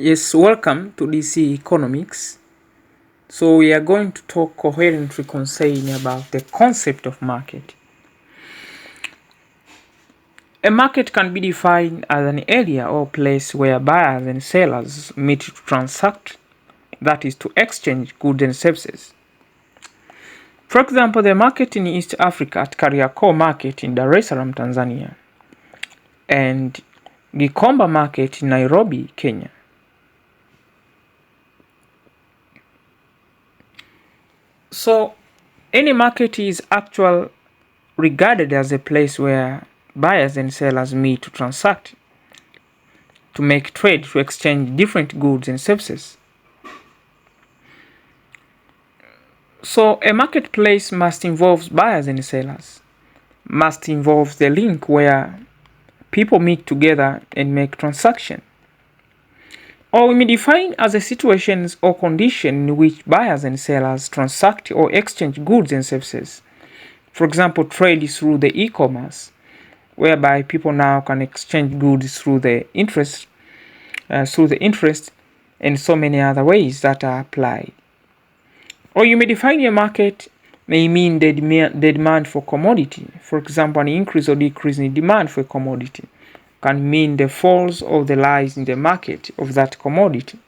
Yes, welcome to DC Economics. So we are going to talk coherently concerning about the concept of market. A market can be defined as an area or place where buyers and sellers meet to transact, that is, to exchange goods and services. For example, the market in East Africa at Kariakoo Market in Dar es Salaam, Tanzania, and Gikomba Market in Nairobi, Kenya. So any market is actually regarded as a place where buyers and sellers meet to transact, to make trade, to exchange different goods and services. So a marketplace must involve buyers and sellers, must involve the link where people meet together and make transaction. Or we may define as a situations or condition in which buyers and sellers transact or exchange goods and services. For example, trade is through the e-commerce, whereby people now can exchange goods through the interest, and so many other ways that are applied. Or you may define a market may mean the demand for commodity. For example, an increase or decrease in demand for a commodity can mean the falls or the rise in the market of that commodity.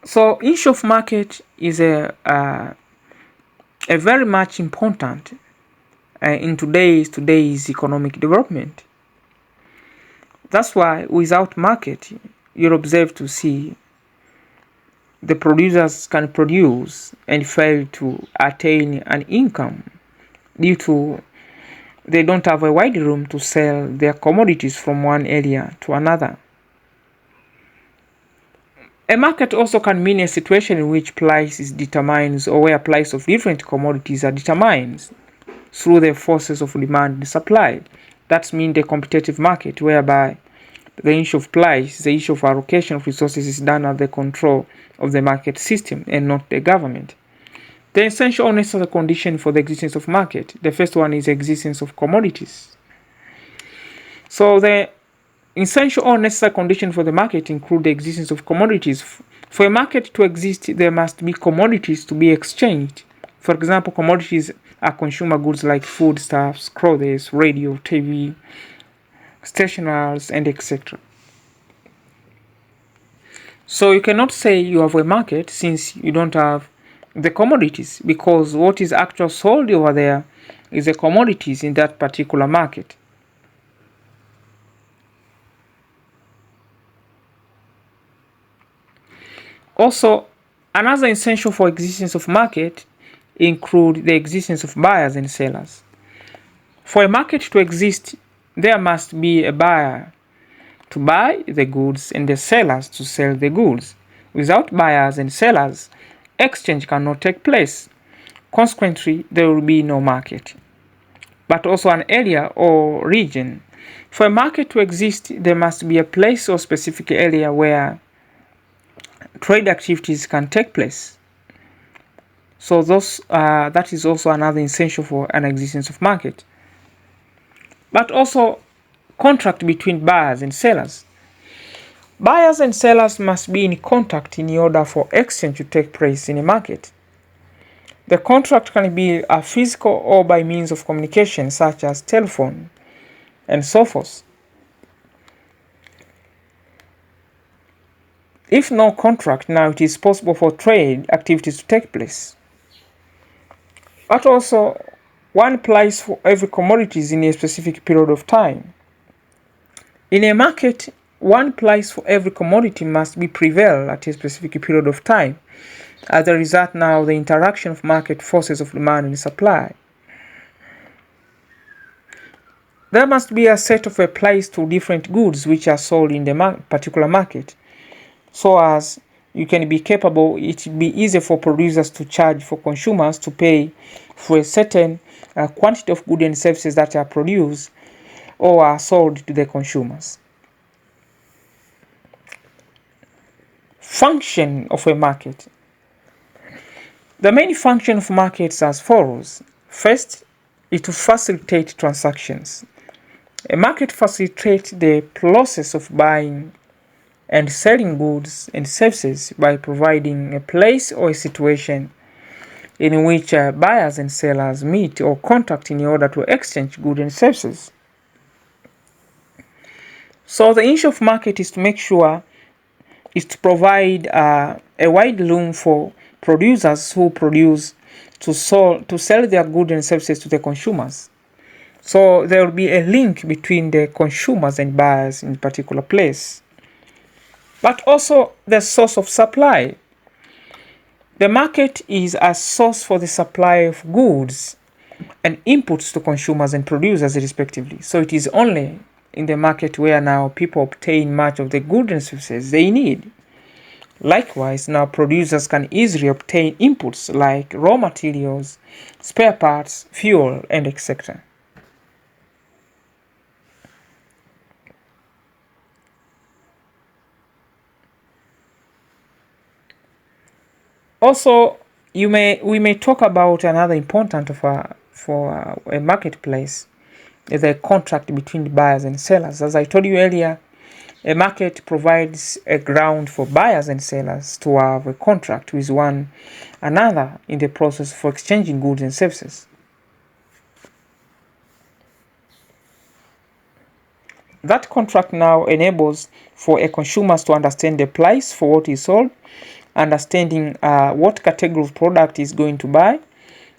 So issue of market is a very much important in today's economic development. That's why without market, you'll observe to see the producers can produce and fail to attain an income due to they don't have a wide room to sell their commodities from one area to another. A market also can mean a situation in which price is determined, or where price of different commodities are determined through the forces of demand and supply. That means the competitive market, whereby the issue of price, the issue of allocation of resources is done at the control of the market system and not the government. The essential or necessary condition for the existence of market. The first one is the existence of commodities. So the essential or necessary condition for the market include the existence of commodities. For a market to exist, there must be commodities to be exchanged. For example, commodities are consumer goods like foodstuffs, clothes, radio, TV, stationeries, and etc. So you cannot say you have a market since you don't have the commodities, because what is actually sold over there is the commodities in that particular market. Also, another essential for existence of market include the existence of buyers and sellers. For a market to exist, there must be a buyer to buy the goods and the sellers to sell the goods. Without buyers and sellers, exchange cannot take place. Consequently, there will be no market. But also an area or region. For a market to exist, there must be a place or specific area where trade activities can take place. So that is also another essential for an existence of market. But also contract between buyers and sellers. Buyers and sellers must be in contact in order for exchange to take place in a market. The contract can be a physical or by means of communication such as telephone and so forth. If no contract, now it is possible for trade activities to take place. But also, one price for every commodity is in a specific period of time. In a market, one price for every commodity must be prevail at a specific period of time. As a result, now the interaction of market forces of demand and supply. There must be a set of a price to different goods which are sold in the particular market, so as you can be capable, it will be easy for producers to charge for consumers to pay for a certain quantity of goods and services that are produced or are sold to the consumers. Function of a market. The main function of markets as follows. First, is to facilitate transactions. A market facilitates the process of buying and selling goods and services by providing a place or a situation in which buyers and sellers meet or contact in order to exchange goods and services. So the issue of market is to make sure is to provide a wide room for producers who produce to sell their goods and services to the consumers. So there will be a link between the consumers and buyers in a particular place. But also the source of supply. The market is a source for the supply of goods and inputs to consumers and producers respectively. So it is only in the market where now people obtain much of the goods and services they need. Likewise, now producers can easily obtain inputs like raw materials, spare parts, fuel, and etc. Also, we may talk about another important for a marketplace is a contract between the buyers and sellers. As I told you earlier, a market provides a ground for buyers and sellers to have a contract with one another in the process for exchanging goods and services. That contract now enables for a consumers to understand the price for what is sold, understanding what category of product is going to buy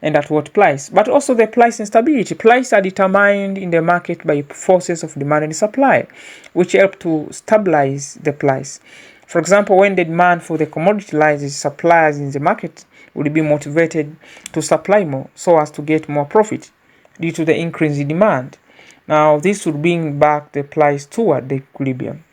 and at what price. But also the price instability. Prices are determined in the market by forces of demand and supply, which help to stabilize the price. For example, when the demand for the commodity rises, suppliers in the market will be motivated to supply more so as to get more profit due to the increase in demand. Now, this will bring back the price toward the equilibrium.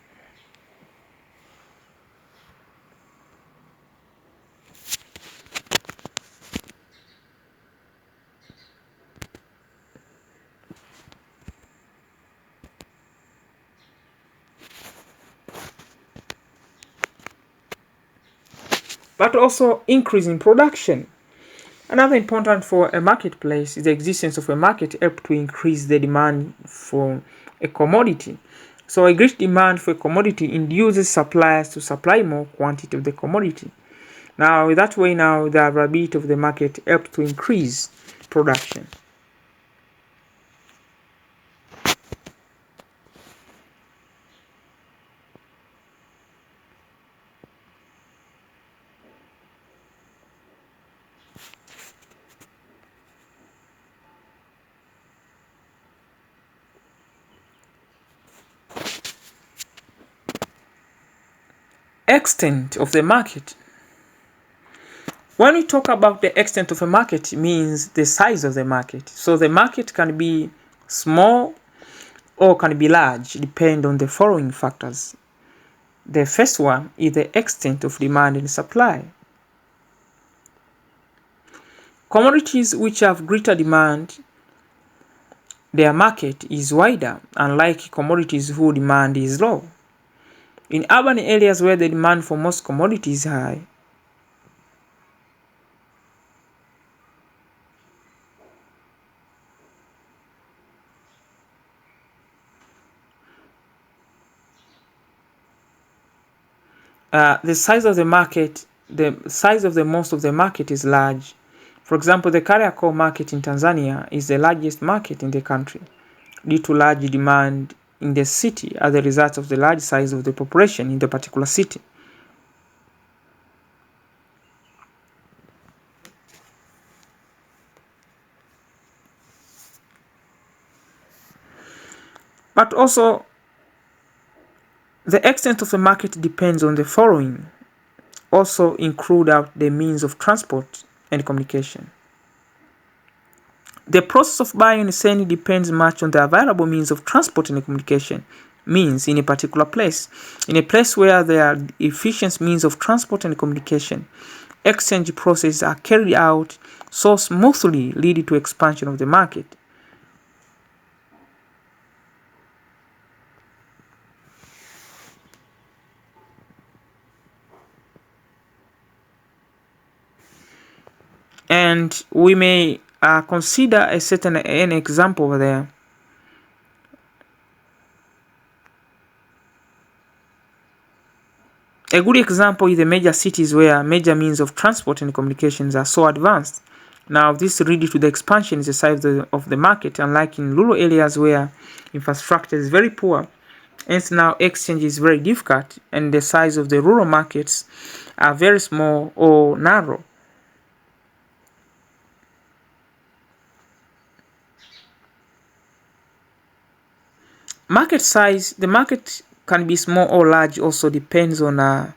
But also increase in production. Another important for a marketplace is the existence of a market help to increase the demand for a commodity. So a great demand for a commodity induces suppliers to supply more quantity of the commodity. Now that way now the availability of the market helps to increase production. Extent of the market. When we talk about the extent of a market, it means the size of the market. So the market can be small or can be large, depend on the following factors. The first one is the extent of demand and supply. Commodities which have greater demand, their market is wider, unlike commodities whose demand is low. In urban areas where the demand for most commodities is high, the size of the market, the size of the most of the market is large. For example, the Kariakoo market in Tanzania is the largest market in the country due to large demand in the city as a result of the large size of the population in the particular city. But also, the extent of the market depends on the following. Also include out the means of transport and communication. The process of buying and selling depends much on the available means of transport and communication means in a particular place. In a place where there are efficient means of transport and communication, exchange processes are carried out so smoothly, leading to expansion of the market. And we may consider an example there. A good example is the major cities where major means of transport and communications are so advanced. Now, this leads to the expansion in the size of the market, unlike in rural areas where infrastructure is very poor. Hence, now exchange is very difficult, and the size of the rural markets are very small or narrow. Market size, the market can be small or large, also depends on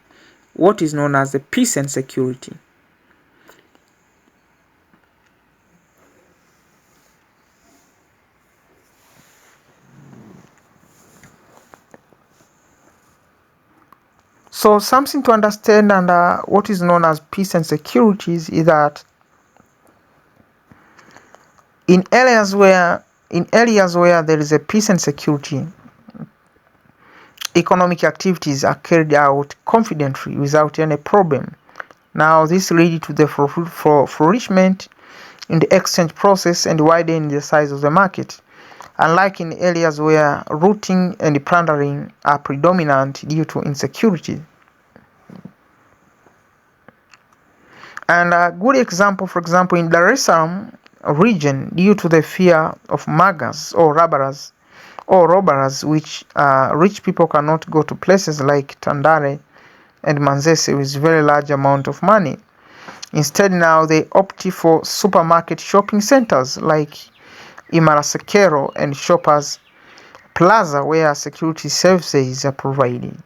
what is known as the peace and security. So something to understand under what is known as peace and security is that in areas where there is a peace and security, economic activities are carried out confidently without any problem. Now, this leads to the flourishment in the exchange process and widening the size of the market, unlike in areas where looting and plundering are predominant due to insecurity. And a good example, for example, in Dar es Salaam region, due to the fear of muggers or robbers, which rich people cannot go to places like Tandale and Manzese with very large amount of money. Instead, now they opt for supermarket shopping centers like Imarasekero and Shoppers Plaza, where security services are provided.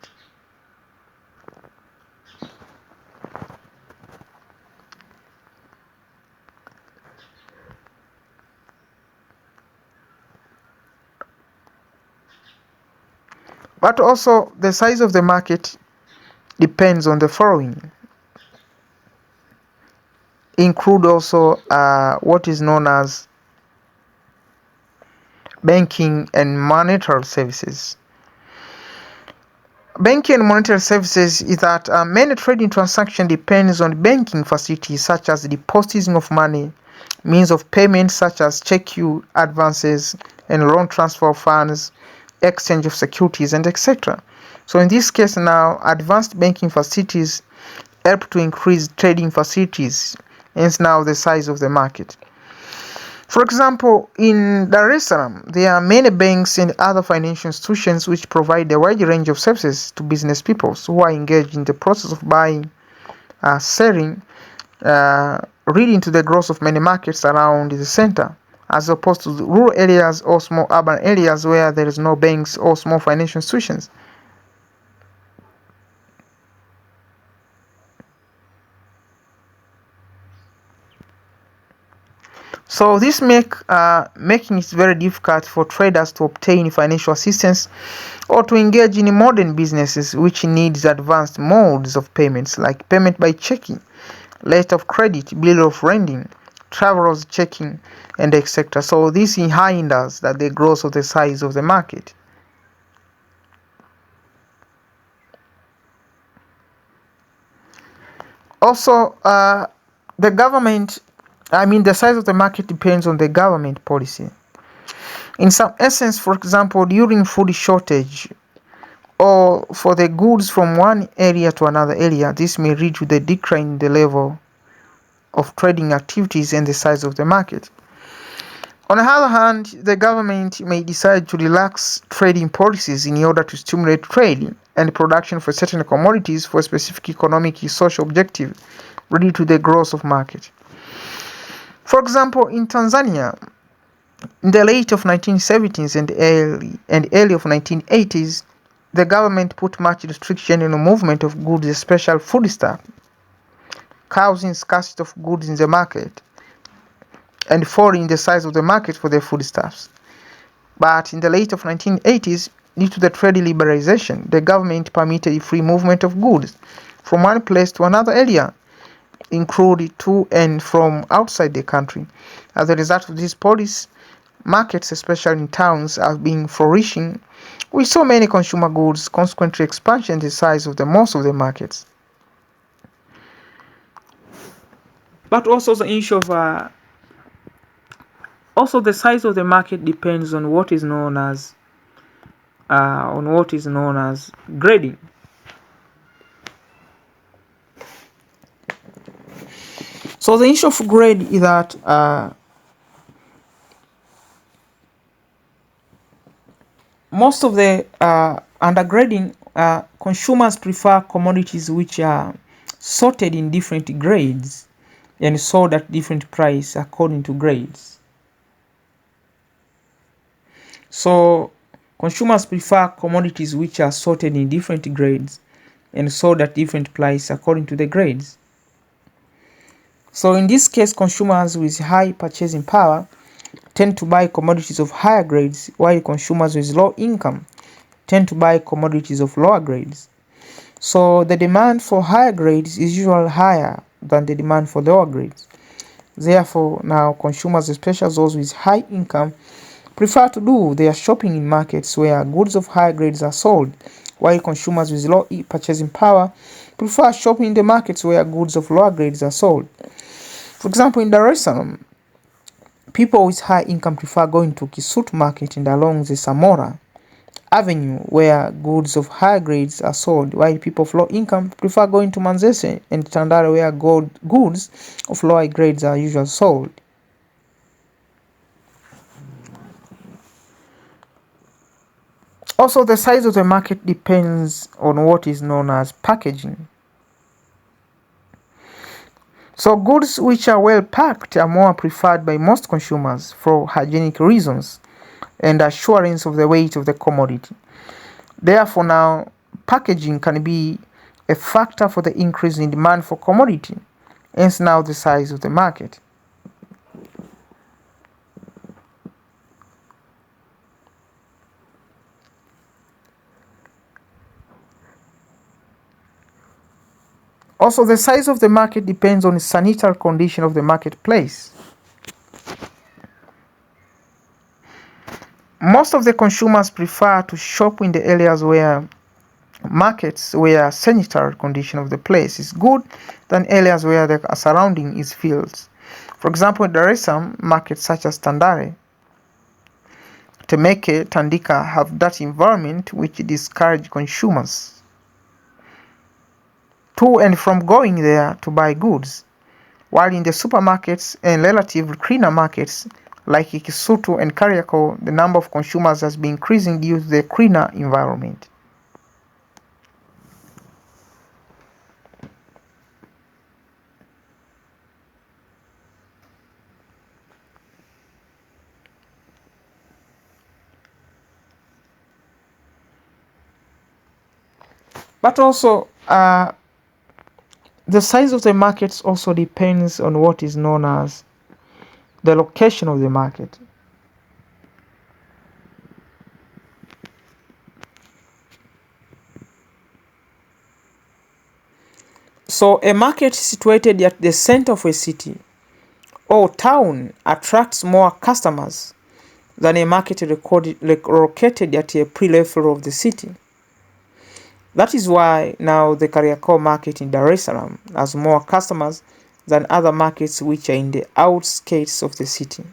But also, the size of the market depends on the following. Include also what is known as banking and monetary services. Banking and monetary services is that many trading transactions depends on banking facilities such as depositing of money, means of payment such as check, advances, and loan transfer of funds, exchange of securities, and etc. So in this case now, advanced banking facilities help to increase trading facilities, hence now the size of the market. For example, in Dar es Salaam, there are many banks and other financial institutions which provide a wide range of services to business people who are engaged in the process of buying, selling, leading to the growth of many markets around the center, as opposed to the rural areas or small urban areas where there is no banks or small financial institutions. So this making it very difficult for traders to obtain financial assistance or to engage in modern businesses which needs advanced modes of payments like payment by checking, letter of credit, bill of lading, travelers checking, and etc. So this hinders the growth of the size of the market. Also, the size of the market depends on the government policy. In some essence, for example, during food shortage or for the goods from one area to another area, this may lead to the decline in the level of trading activities and the size of the market. On the other hand, the government may decide to relax trading policies in order to stimulate trade and production for certain commodities for a specific economic and social objective, leading to the growth of market. For example, in Tanzania, in the late of 1970s and early of 1980s, the government put much restriction in the movement of goods, especially foodstuffs, causing scarcity of goods in the market and falling the size of the market for the foodstuffs. But in the late of 1980s, due to the trade liberalization, the government permitted free movement of goods from one place to another area, including to and from outside the country. As a result of this policy, markets, especially in towns, have been flourishing with so many consumer goods, consequently expanding the size of the most of the markets. But also the issue of Also, the size of the market depends on what is known as grading. So the issue of grade is that most of the under grading, consumers prefer commodities which are sorted in different grades and sold at different price according to grades. So consumers prefer commodities which are sorted in different grades and sold at different price according to the grades. So in this case, consumers with high purchasing power tend to buy commodities of higher grades, while consumers with low income tend to buy commodities of lower grades. So the demand for higher grades is usually higher than the demand for lower grades. Therefore, now consumers, especially those with high income, prefer to do their shopping in markets where goods of higher grades are sold, while consumers with low purchasing power prefer shopping in the markets where goods of lower grades are sold. For example, in Dar es Salaam, people with high income prefer going to Kisutu market and along the Samora Avenue where goods of higher grades are sold, while people of low income prefer going to Manzese and Tandale where goods of lower grades are usually sold. Also, the size of the market depends on what is known as packaging. So goods which are well packed are more preferred by most consumers for hygienic reasons and assurance of the weight of the commodity. Therefore, now packaging can be a factor for the increase in demand for commodity, hence now the size of the market. Also, the size of the market depends on the sanitary condition of the marketplace. Most of the consumers prefer to shop in the areas where sanitary condition of the place is good than areas where the surrounding is fields. For example, there are some markets such as Tandale, Temeke, Tandika have that environment which discourage consumers to and from going there to buy goods, while in the supermarkets and relatively cleaner markets like Kisutu and Kariakoo, the number of consumers has been increasing due to the cleaner environment. But also, the size of the markets also depends on what is known as the location of the market. So a market situated at the center of a city or town attracts more customers than a market located at a pre-level of the city. That is why now the Kariakoo market in Dar es Salaam has more customers than other markets which are in the outskirts of the city.